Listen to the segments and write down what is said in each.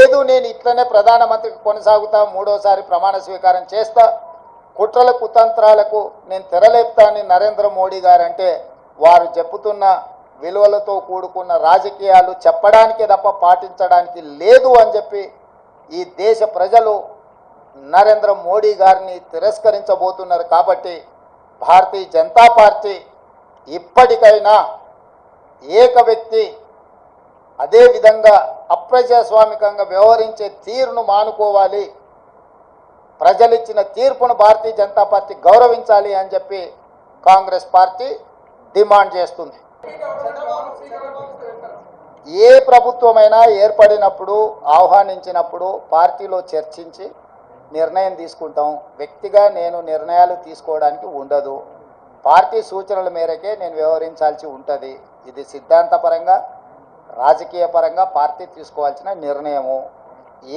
లేదు నేను ఇట్లనే ప్రధానమంత్రికి కొనసాగుతా, మూడోసారి ప్రమాణ స్వీకారం చేస్తా, కుట్రల కుతంత్రాలకు నేను తెరలేపుతానని నరేంద్ర మోడీ గారు అంటే వారు చెప్పుతున్న విలువలతో కూడుకున్న రాజకీయాలు చెప్పడానికి తప్ప పాటించడానికి లేదు అని చెప్పి ఈ దేశ ప్రజలు నరేంద్ర మోడీ గారిని తిరస్కరించబోతున్నారు. కాబట్టి భారతీయ జనతా పార్టీ ఇప్పటికైనా ఏక వ్యక్తి అదేవిధంగా అప్రజాస్వామికంగా వ్యవహరించే తీరును మానుకోవాలి, ప్రజలిచ్చిన తీర్పును భారతీయ జనతా పార్టీ గౌరవించాలి అని చెప్పి కాంగ్రెస్ పార్టీ డిమాండ్ చేస్తుంది. ఏ ప్రభుత్వమైనా ఏర్పడినప్పుడు ఆహ్వానించినప్పుడు పార్టీలో చర్చించి నిర్ణయం తీసుకుంటాం. వ్యక్తిగా నేను నిర్ణయాలు తీసుకోవడానికి ఉండదు. పార్టీ సూచనల మేరకే నేను వ్యవహరించాల్సి ఉంటుంది. ఇది సిద్ధాంతపరంగా రాజకీయ పరంగా పార్టీ తీసుకోవాల్సిన నిర్ణయము.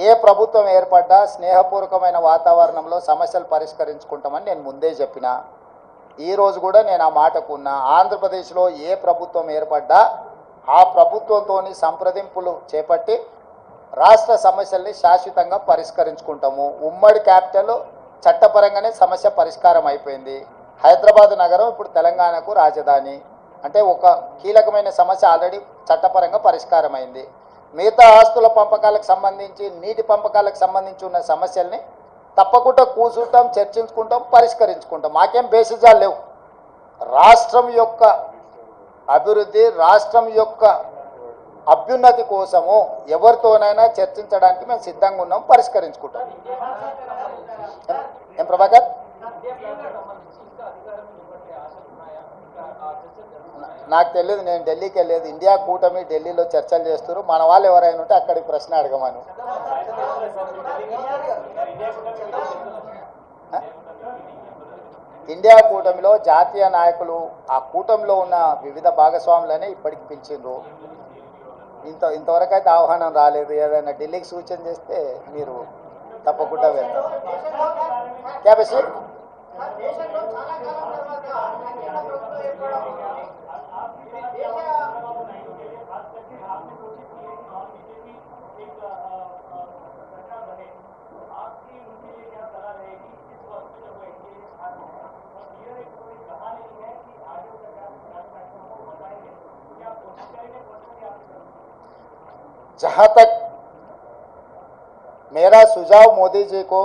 ఏ ప్రభుత్వం ఏర్పడ్డా స్నేహపూర్వకమైన వాతావరణంలో సమస్యలు పరిష్కరించుకుంటామని నేను ముందే చెప్పిన. ఈరోజు కూడా నేను ఆ మాటకున్నా. ఆంధ్రప్రదేశ్లో ఏ ప్రభుత్వం ఏర్పడ్డా ఆ ప్రభుత్వంతో సంప్రదింపులు చేపట్టి రాష్ట్ర సమస్యల్ని శాశ్వతంగా పరిష్కరించుకుంటాము. ఉమ్మడి క్యాపిటల్ చట్టపరంగానే సమస్య పరిష్కారం అయిపోయింది. హైదరాబాద్ నగరం ఇప్పుడు తెలంగాణకు రాజధాని అంటే ఒక కీలకమైన సమస్య ఆల్రెడీ చట్టపరంగా పరిష్కారం అయింది. మిగతా ఆస్తుల పంపకాలకు సంబంధించి, నీటి పంపకాలకు సంబంధించి ఉన్న సమస్యల్ని తప్పకుండా కూర్చుంటాం, చర్చించుకుంటాం, పరిష్కరించుకుంటాం. మాకేం బేసిజాలు లేవు. రాష్ట్రం యొక్క అభివృద్ధి, రాష్ట్రం యొక్క అభ్యున్నతి కోసము ఎవరితోనైనా చర్చించడానికి మేము సిద్ధంగా ఉన్నాం, పరిష్కరించుకుంటాం. ఏం ప్రభాకర్? నాకు తెలియదు, నేను ఢిల్లీకి వెళ్ళలేదు. ఇండియా కూటమి ఢిల్లీలో చర్చలు చేస్తారు. మన వాళ్ళు ఎవరైనా ఉంటే అక్కడికి ప్రశ్న అడగమను. ఇండియా కూటమిలో జాతీయ నాయకులు ఆ కూటమిలో ఉన్న వివిధ భాగస్వాములనే ఇప్పటికి పిలిచిండ్రు. ఇంతవరకు అయితే ఆహ్వానం రాలేదు. ఏదైనా ఢిల్లీకి సూచన చేస్తే మీరు తప్పకుండా వెళ్తారు. క్యాబేసి जहाँ तक मेरा सुझाव मोदी जी को,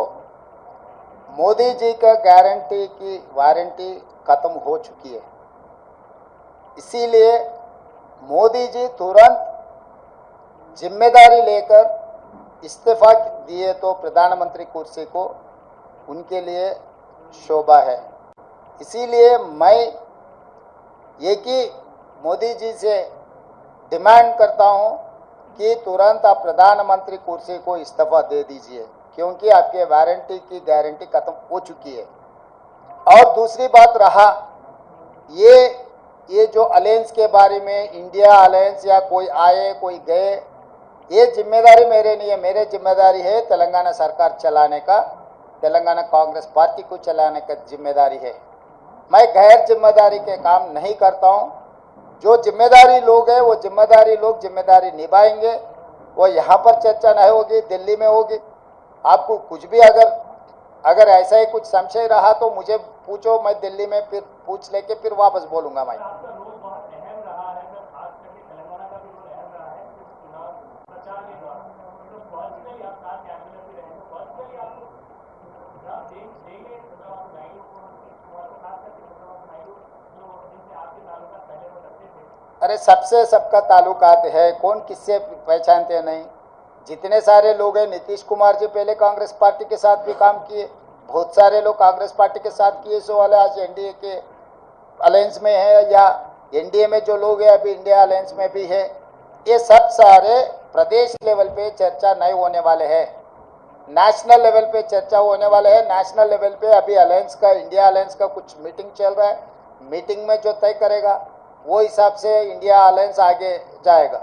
मोदी जी का गारंटी की वारंटी खत्म हो चुकी है, इसीलिए मोदी जी तुरंत जिम्मेदारी लेकर इस्तीफा दिए तो प्रधानमंत्री कुर्सी को उनके लिए शोभा है। इसीलिए मैं एक ही मोदी जी से डिमांड करता हूं कि तुरंत आप प्रधानमंत्री कुर्सी को इस्तीफा दे दीजिए, क्योंकि आपके वारंटी की गारंटी खत्म हो चुकी है। और दूसरी बात रहा ये जो अलायंस के बारे में, इंडिया अलायंस या कोई आए कोई गए, ये जिम्मेदारी मेरे नहीं है। मेरे जिम्मेदारी है तेलंगाना सरकार चलाने का, तेलंगाना कांग्रेस पार्टी को चलाने का जिम्मेदारी है। मैं गैर जिम्मेदारी के काम नहीं करता हूँ। जो जिम्मेदारी लोग हैं वो जिम्मेदारी लोग जिम्मेदारी निभाएंगे। वो यहाँ पर चर्चा नहीं होगी, दिल्ली में होगी। आपको कुछ भी अगर ऐसा ही कुछ संशय रहा तो मुझे पूछो, मैं दिल्ली में फिर पूछ लेके फिर वापस बोलूँगा। मैं अरे सबसे सबका ताल्लुकात है, कौन किससे पहचानते नहीं। जितने सारे लोग हैं, नीतीश कुमार जी पहले कांग्रेस पार्टी के साथ भी काम किए, बहुत सारे लोग कांग्रेस पार्टी के साथ किए, सो वाले आज एनडीए के अलायंस में है, या एनडीए में जो लोग हैं अभी इंडिया अलायंस में भी है। ये सब सारे प्रदेश लेवल पे चर्चा नहीं होने वाले हैं, नेशनल लेवल पे चर्चा होने वाले हैं। नेशनल लेवल पे अभी अलायंस का, इंडिया अलायंस का कुछ मीटिंग चल रहा है। मीटिंग में जो तय करेगा वो हिसाब से इंडिया अलायंस आगे जाएगा।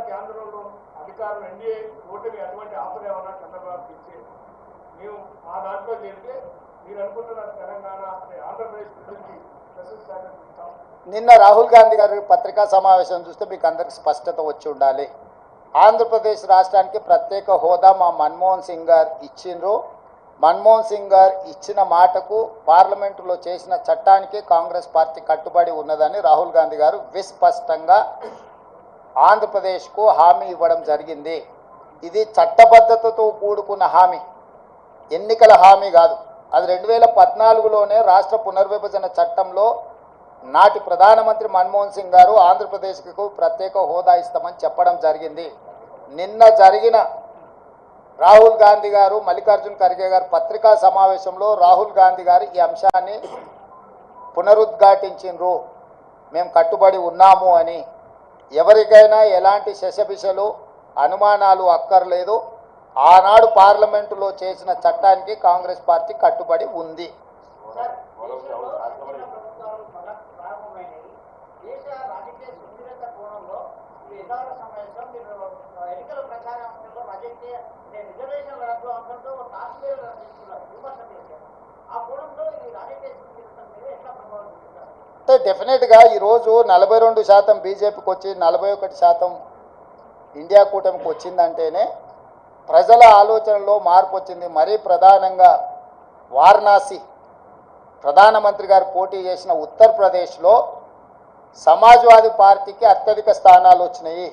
కేంద్రంలో అధికారులు ఎన్డీఏ ఓటుకి అటువంటి ఆఫర్ ఏమన్నా చంద్రబాబుకి ఇచ్చి మేము మా దాంట్లో చేరితే మీరు అనుకుంటున్న తెలంగాణ అంటే ఆంధ్రప్రదేశ్ ప్రజలకి మెసేజ్ ఇస్తాం. నిన్న రాహుల్ గాంధీ గారి పత్రికా సమావేశం చూస్తే మీకు అందరికి స్పష్టత వచ్చి ఉండాలి. ఆంధ్రప్రదేశ్ రాష్ట్రానికి ప్రత్యేక హోదా మా మన్మోహన్ సింగ్ గారు ఇచ్చిండ్రు. మన్మోహన్ సింగ్ గారు ఇచ్చిన మాటకు పార్లమెంటులో చేసిన చట్టానికి కాంగ్రెస్ పార్టీ కట్టుబడి ఉన్నదని రాహుల్ గాంధీ గారు విస్పష్టంగా ఆంధ్రప్రదేశ్కు హామీ ఇవ్వడం జరిగింది. ఇది చట్టబద్ధతతో కూడుకున్న హామీ, ఎన్నికల హామీ కాదు. అది 2014లోనే రాష్ట్ర పునర్విభజన చట్టంలో నాటి ప్రధానమంత్రి మన్మోహన్ సింగ్ గారు ఆంధ్రప్రదేశ్కు ప్రత్యేక హోదా ఇస్తామని చెప్పడం జరిగింది. నిన్న జరిగిన రాహుల్ గాంధీ గారు మల్లికార్జున్ ఖర్గే గారు పత్రికా సమావేశంలో రాహుల్ గాంధీ గారు ఈ అంశాన్ని పునరుద్ఘాటించిండ్రు. మేము కట్టుబడి ఉన్నాము అని. ఎవరికైనా ఎలాంటి శశబిషలు అనుమానాలు అక్కర్లేదు. ఆనాడు పార్లమెంటులో చేసిన చట్టానికి కాంగ్రెస్ పార్టీ కట్టుబడి ఉంది. అంటే డెఫినెట్గా ఈరోజు 42% బీజేపీకి వచ్చి 41% ఇండియా కూటమికి వచ్చిందంటేనే ప్రజల ఆలోచనలో మార్పు వచ్చింది. మరీ ప్రధానంగా వారణాసి ప్రధానమంత్రి గారు పోటీ చేసిన ఉత్తరప్రదేశ్లో సమాజ్వాదీ పార్టీకి అత్యధిక స్థానాలు వచ్చినాయి.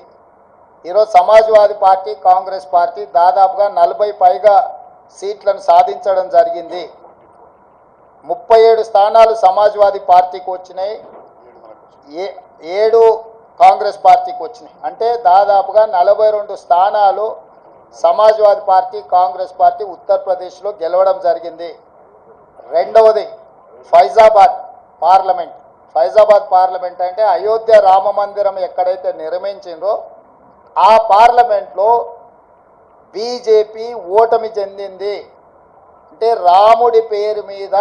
ఈరోజు సమాజ్వాదీ పార్టీ కాంగ్రెస్ పార్టీ దాదాపుగా 40 పైగా సీట్లను సాధించడం జరిగింది. 37 స్థానాలు సమాజ్వాదీ పార్టీకి వచ్చినాయి, 7 కాంగ్రెస్ పార్టీకి వచ్చినాయి. అంటే దాదాపుగా 42 స్థానాలు సమాజ్వాదీ పార్టీ కాంగ్రెస్ పార్టీ ఉత్తరప్రదేశ్లో గెలవడం జరిగింది. రెండవది ఫైజాబాద్ పార్లమెంట్. ఫైజాబాద్ పార్లమెంట్ అంటే అయోధ్య రామ మందిరం ఎక్కడైతే నిర్మించిందో ఆ పార్లమెంట్లో బీజేపీ ఓటమి చెందింది. అంటే రాముడి పేరు మీద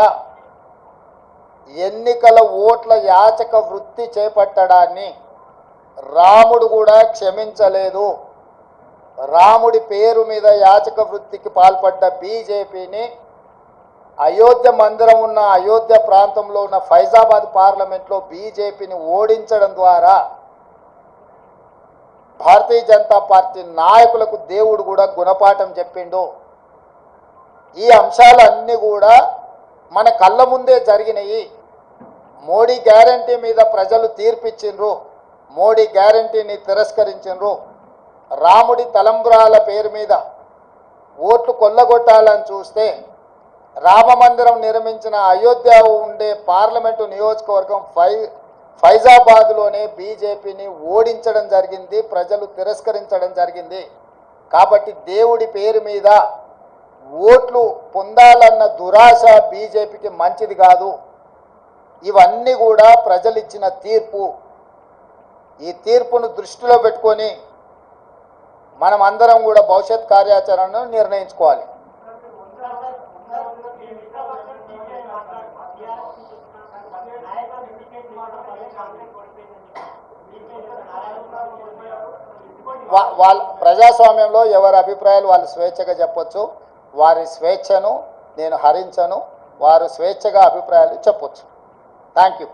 ఎన్నికల ఓట్ల యాచక వృత్తి చేపట్టడాన్ని రాముడు కూడా క్షమించలేదు. రాముడి పేరు మీద యాచక వృత్తికి పాల్పడ్డ బీజేపీని అయోధ్య మందిరం ఉన్న అయోధ్య ప్రాంతంలో ఉన్న ఫైజాబాద్ పార్లమెంట్లో బీజేపీని ఓడించడం ద్వారా భారతీయ జనతా పార్టీ నాయకులకు దేవుడు కూడా గుణపాఠం చెప్పిండు. ఈ అంశాలన్నీ కూడా మన కళ్ళ ముందే జరిగినాయి. మోడీ గ్యారంటీ మీద ప్రజలు తీర్పిచ్చిండ్రు, మోడీ గ్యారంటీని తిరస్కరించిండ్రు. రాముడి తలంబ్రాల పేరు మీద ఓట్లు కొల్లగొట్టాలని చూస్తే రామ మందిరం నిర్మించిన అయోధ్య ఉండే పార్లమెంటు నియోజకవర్గం ఫైజాబాద్లోనే బీజేపీని ఓడించడం జరిగింది, ప్రజలు తిరస్కరించడం జరిగింది. కాబట్టి దేవుడి పేరు మీద ఓట్లు పొందాలన్న దురాశ బీజేపీకి మంచిది కాదు. ఇవన్నీ కూడా ప్రజలు ఇచ్చిన తీర్పు. ఈ తీర్పును దృష్టిలో పెట్టుకొని మనం అందరం కూడా భవిష్యత్ కార్యాచరణను నిర్ణయించుకోవాలి. వాళ్ళ ప్రజాస్వామ్యంలో ఎవరి అభిప్రాయాలు వాళ్ళు స్వేచ్ఛగా చెప్పొచ్చు. వారి స్వేచ్ఛను నేను హరించను. వారు స్వేచ్ఛగా అభిప్రాయాలు చెప్పొచ్చు. Thank you.